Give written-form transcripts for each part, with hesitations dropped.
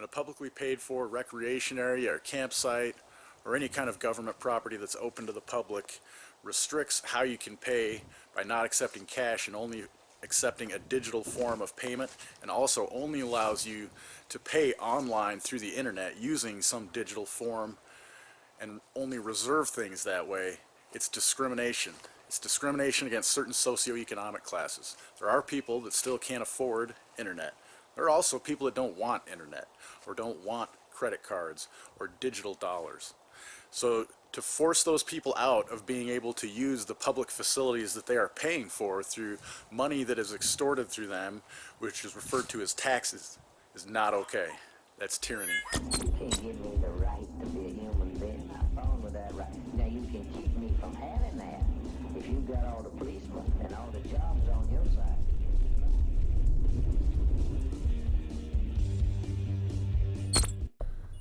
when a publicly paid for recreation area or campsite or any kind of government property that's open to the public restricts how you can pay by not accepting cash and only accepting a digital form of payment, and also only allows you to pay online through the internet using some digital form and only reserve things that way, it's discrimination. It's discrimination against certain socioeconomic classes. There are people that still can't afford internet. There are also people that don't want internet or don't want credit cards or digital dollars. So to force those people out of being able to use the public facilities that they are paying for through money that is extorted through them, which is referred to as taxes, is not okay. That's tyranny. You can't give me the right to be a human being. I'm fine with that right. Now you can keep me from having that if you've got all the policemen and all the jobs on your side.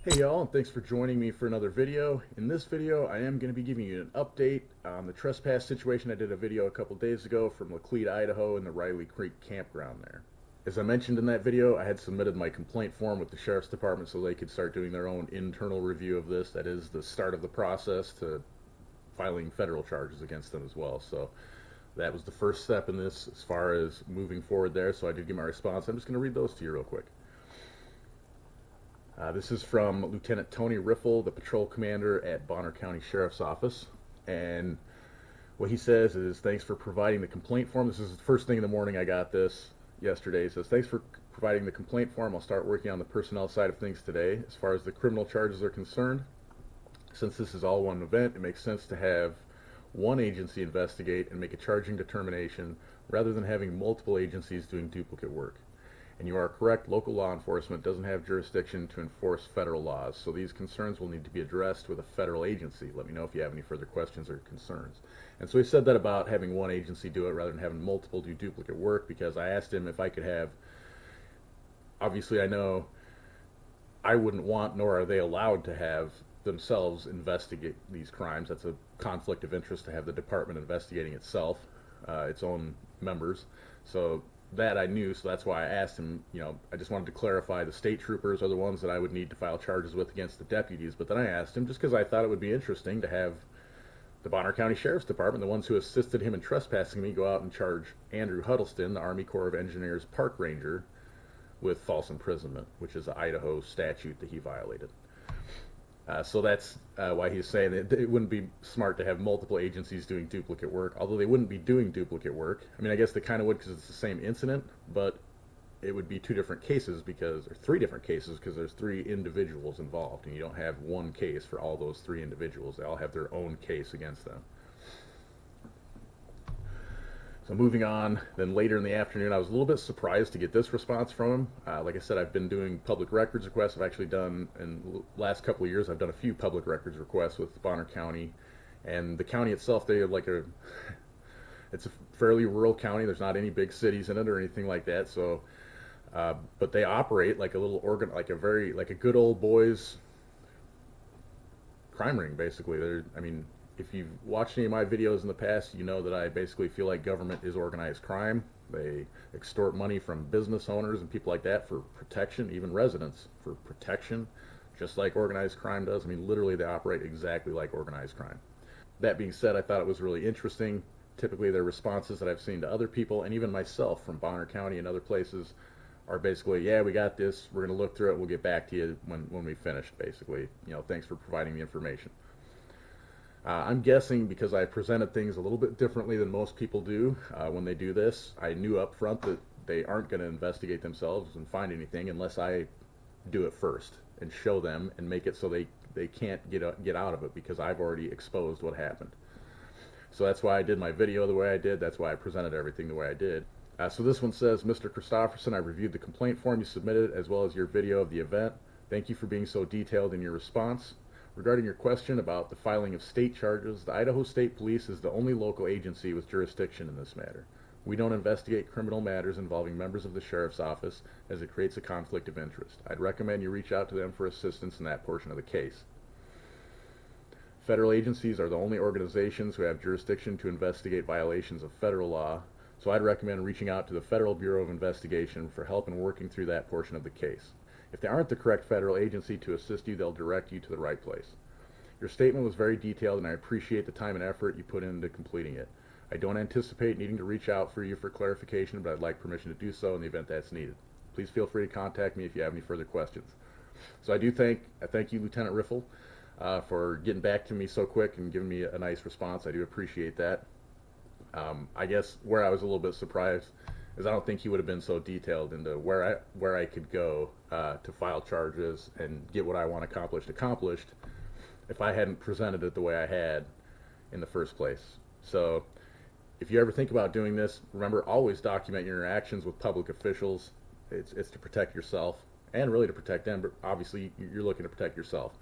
Hey y'all, and thanks for joining me for another video. In this video, I am going to be giving you an update on the trespass situation. I did a video a couple days ago from Laclede, Idaho, and the Riley Creek Campground there. As I mentioned in that video, I had submitted my complaint form with the Sheriff's Department so they could start doing their own internal review of this. That is the start of the process to filing federal charges against them as well. So that was the first step in this as far as moving forward there. So I did give my response. I'm just going to read those to you real quick. This is from Lieutenant Tony Riffel, the patrol commander at Bonner County Sheriff's Office. And what he says is, thanks for providing the complaint form. This is the first thing in the morning. I got this yesterday. He says, thanks for providing the complaint form. I'll start working on the personnel side of things today. As far as the criminal charges are concerned, since this is all one event, it makes sense to have one agency investigate and make a charging determination rather than having multiple agencies doing duplicate work. And you are correct, local law enforcement doesn't have jurisdiction to enforce federal laws, so these concerns will need to be addressed with a federal agency. Let me know if you have any further questions or concerns. And so he said that about having one agency do it rather than having multiple do duplicate work, because I asked him if I could have, obviously I know I wouldn't want, nor are they allowed to have themselves investigate these crimes. That's a conflict of interest to have the department investigating itself, its own members. So that I knew, so that's why I asked him, I just wanted to clarify the state troopers are the ones that I would need to file charges with against the deputies. But then I asked him, just because I thought it would be interesting to have the Bonner County Sheriff's Department, the ones who assisted him in trespassing me, go out and charge Andrew Huddleston, the Army Corps of Engineers park ranger, with false imprisonment, which is an Idaho statute that he violated. So that's why he's saying that it wouldn't be smart to have multiple agencies doing duplicate work, although they wouldn't be doing duplicate work. I mean, I guess they kind of would because it's the same incident, but it would be two different cases or three different cases because there's three individuals involved, and you don't have one case for all those three individuals. They all have their own case against them. So moving on, then later in the afternoon, I was a little bit surprised to get this response from him. Like I said, I've been doing public records requests. I've actually done, in the last couple of years, I've done a few public records requests with Bonner County. And the county itself, they have it's a fairly rural county. There's not any big cities in it or anything like that. So, but they operate like a little like a good old boys crime ring, basically. If you've watched any of my videos in the past, you know that I basically feel like government is organized crime. They extort money from business owners and people like that for protection, even residents for protection, just like organized crime does. I mean, literally they operate exactly like organized crime. That being said, I thought it was really interesting. Typically their responses that I've seen to other people, and even myself from Bonner County and other places, are basically, yeah, we got this, we're going to look through it, we'll get back to you when we finish, basically. Thanks for providing the information. I'm guessing because I presented things a little bit differently than most people do when they do this. I knew up front that they aren't going to investigate themselves and find anything unless I do it first and show them and make it so they can't get out of it, because I've already exposed what happened. So that's why I did my video the way I did. That's why I presented everything the way I did. So this one says, Mr. Christopherson, I reviewed the complaint form you submitted as well as your video of the event. Thank you for being so detailed in your response. Regarding your question about the filing of state charges, the Idaho State Police is the only local agency with jurisdiction in this matter. We don't investigate criminal matters involving members of the Sheriff's Office, as it creates a conflict of interest. I'd recommend you reach out to them for assistance in that portion of the case. Federal agencies are the only organizations who have jurisdiction to investigate violations of federal law, so I'd recommend reaching out to the Federal Bureau of Investigation for help in working through that portion of the case. If they aren't the correct federal agency to assist you, they'll direct you to the right place. Your statement was very detailed, and I appreciate the time and effort you put into completing it. I don't anticipate needing to reach out for you for clarification, but I'd like permission to do so in the event that's needed. Please feel free to contact me if you have any further questions. So I thank you, Lieutenant Riffel, for getting back to me so quick and giving me a nice response. I do appreciate that. I guess where I was a little bit surprised is I don't think he would have been so detailed into where I could go to file charges and get what I want accomplished if I hadn't presented it the way I had in the first place. So if you ever think about doing this, remember, always document your interactions with public officials. It's to protect yourself and really to protect them, but obviously you're looking to protect yourself.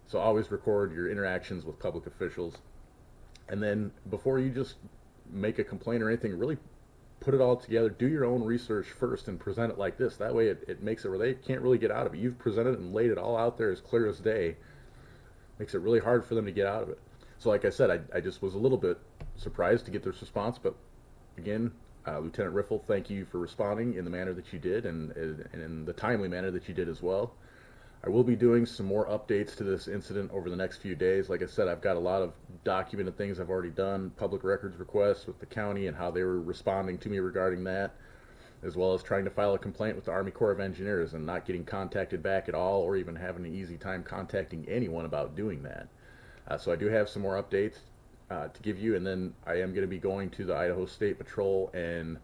So always record your interactions with public officials. And then before you just make a complaint or anything, really put it all together. Do your own research first and present it like this. That way it makes it where they can't really get out of it. You've presented it and laid it all out there as clear as day. Makes it really hard for them to get out of it. So like I said, I just was a little bit surprised to get this response, but again, Lieutenant Riffel, thank you for responding in the manner that you did and in the timely manner that you did as well. I will be doing some more updates to this incident over the next few days. Like I said, I've got a lot of documented things I've already done, public records requests with the county and how they were responding to me regarding that, as well as trying to file a complaint with the Army Corps of Engineers and not getting contacted back at all, or even having an easy time contacting anyone about doing that. So I do have some more updates to give you, and then I am going to be going to the Idaho State Patrol and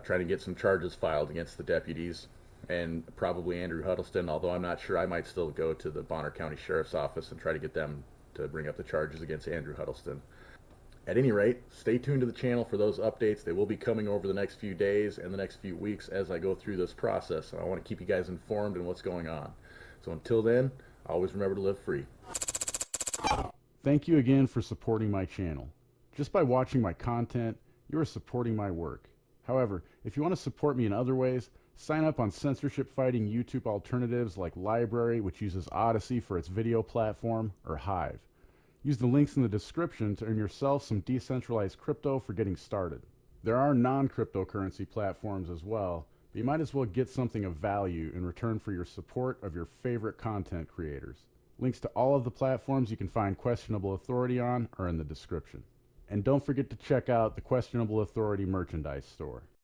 trying to get some charges filed against the deputies and probably Andrew Huddleston, although I'm not sure. I might still go to the Bonner County Sheriff's Office and try to get them to bring up the charges against Andrew Huddleston. At any rate, stay tuned to the channel for those updates. They will be coming over the next few days and the next few weeks as I go through this process. I want to keep you guys informed in what's going on. So until then, always remember to live free. Thank you again for supporting my channel. Just by watching my content, you are supporting my work. However, if you want to support me in other ways, sign up on censorship-fighting YouTube alternatives like LBRY, which uses Odyssey for its video platform, or Hive. Use the links in the description to earn yourself some decentralized crypto for getting started. There are non-cryptocurrency platforms as well, but you might as well get something of value in return for your support of your favorite content creators. Links to all of the platforms you can find Questionable Authority on are in the description. And don't forget to check out the Questionable Authority merchandise store.